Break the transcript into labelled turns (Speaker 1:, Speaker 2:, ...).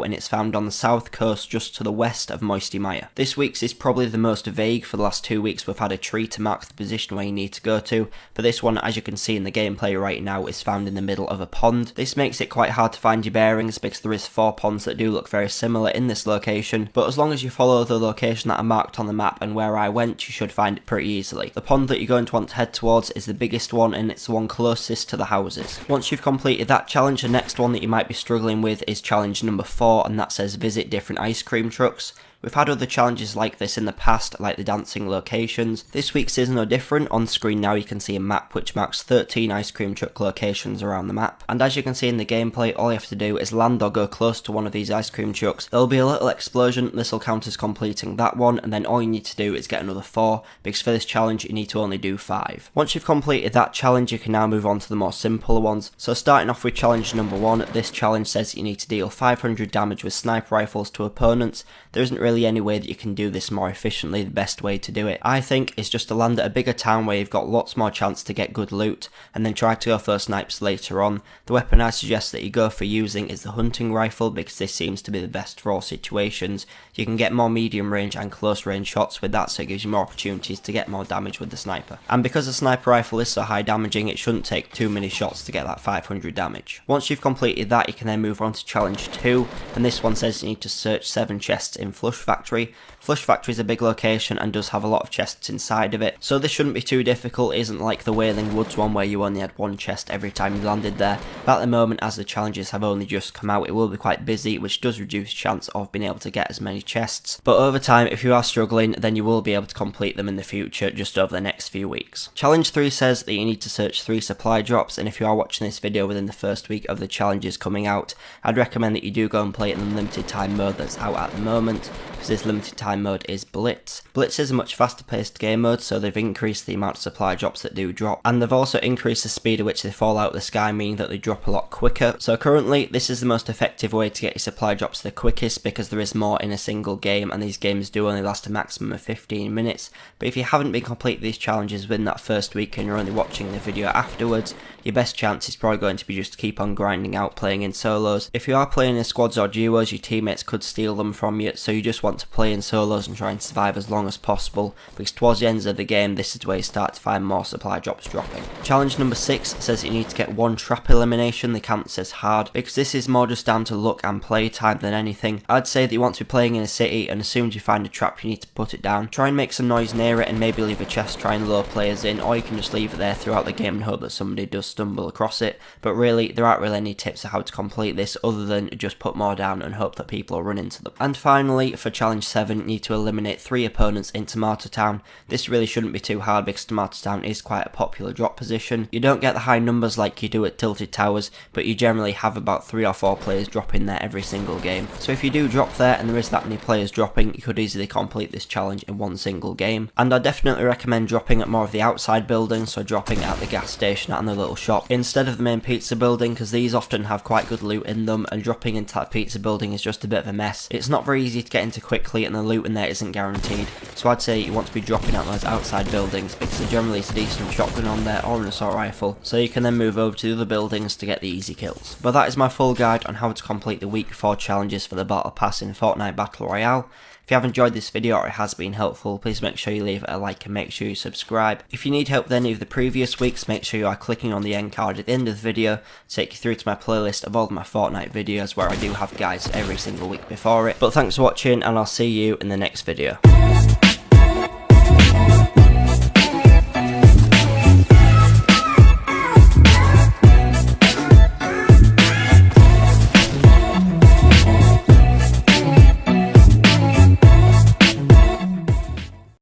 Speaker 1: and it's found on the south coast just to the west of Moisty Mire. This week's is probably the most vague. For the last 2 weeks we've had a tree to mark the position where you need to go to, but this one, as you can see in the gameplay right now, is found in the middle of a pond. This makes it quite hard to find your bearings because there is 4 ponds that do look very similar in this location, but as long as you follow the location that are marked on the map and where I went, you should find it pretty easily. The pond that you're going to want to head towards is the biggest one, and it's the one closest to the houses. Once you've completed that challenge, the next one that you might be struggling with is challenge number 4, and that says visit different ice cream trucks. We've had other challenges like this in the past, like the dancing locations. This week's is no different. On screen now you can see a map which marks 13 ice cream truck locations around the map. And as you can see in the gameplay, all you have to do is land or go close to one of these ice cream trucks. There'll be a little explosion, this will count as completing that one, and then all you need to do is get another 4, because for this challenge you need to only do 5. Once you've completed that challenge, you can now move on to the more simpler ones. So starting off with challenge number 1, this challenge says you need to deal 500 damage with sniper rifles to opponents. There isn't really any way that you can do this more efficiently. The best way to do it, I think, is just to land at a bigger town where you've got lots more chance to get good loot, and then try to go for snipes later on. The weapon I suggest that you go for using is the hunting rifle, because this seems to be the best for all situations. You can get more medium range and close range shots with that, so it gives you more opportunities to get more damage with the sniper. And because the sniper rifle is so high damaging, it shouldn't take too many shots to get that 500 damage. Once you've completed that, you can then move on to challenge 2, and this one says you need to search 7 chests in Flush Factory. Flush Factory is a big location and does have a lot of chests inside of it, so this shouldn't be too difficult. It isn't like the Wailing Woods one where you only had 1 chest every time you landed there. But at the moment, as the challenges have only just come out, it will be quite busy, which does reduce chance of being able to get as many chests. But over time, if you are struggling, then you will be able to complete them in the future, just over the next few weeks. Challenge 3 says that you need to search 3 supply drops, and if you are watching this video within the first week of the challenges coming out, I'd recommend that you do go and play it in the limited time mode that's out at the moment, because this limited time mode is Blitz. Blitz is a much faster paced game mode, so they've increased the amount of supply drops that do drop, and they've also increased the speed at which they fall out of the sky, meaning that they drop a lot quicker. So currently this is the most effective way to get your supply drops the quickest, because there is more in a single game, and these games do only last a maximum of 15 minutes. But if you haven't been completing these challenges within that first week and you're only watching the video afterwards, your best chance is probably going to be just to keep on grinding out playing in solos. If you are playing in squads or duos, your teammates could steal them from you, so you just want to play in solos and try and survive as long as possible, because towards the ends of the game this is where you start to find more supply drops dropping. Challenge number 6 says you need to get 1 trap elimination. The count says hard, because this is more just down to luck and play time than anything. I'd say that you want to be playing in a city, and as soon as you find a trap you need to put it down. Try and make some noise near it and maybe leave a chest trying to lure players in, or you can just leave it there throughout the game and hope that somebody does stumble across it. But really, there aren't really any tips on how to complete this other than just put more down and hope that people will run into them. And finally, for challenge 7, you need to eliminate 3 opponents in Tomato Town. This really shouldn't be too hard because Tomato Town is quite a popular drop position. You don't get the high numbers like you do at Tilted Towers, but you generally have about 3 or 4 players dropping there every single game. So if you do drop there and there is that many players dropping, you could easily complete this challenge in one single game. And I definitely recommend dropping at more of the outside buildings, so dropping at the gas station and the little shop instead of the main pizza building, because these often have quite good loot in them, and dropping into that pizza building is just a bit of a mess. It's not very easy to get into quickly and the loot in there isn't guaranteed, so I'd say you want to be dropping at those outside buildings because there generally is a decent shotgun on there or an assault rifle, so you can then move over to the other buildings to get the easy kills. But that is my full guide on how to complete the week 4 challenges for the Battle Pass in Fortnite Battle Royale. If you have enjoyed this video or it has been helpful, please make sure you leave it a like and make sure you subscribe. If you need help with any of the previous weeks, make sure you are clicking on the end card at the end of the video to take you through to my playlist of all of my Fortnite videos where I do have guides every single week before it. But thanks for watching, and I'll see you in the next video.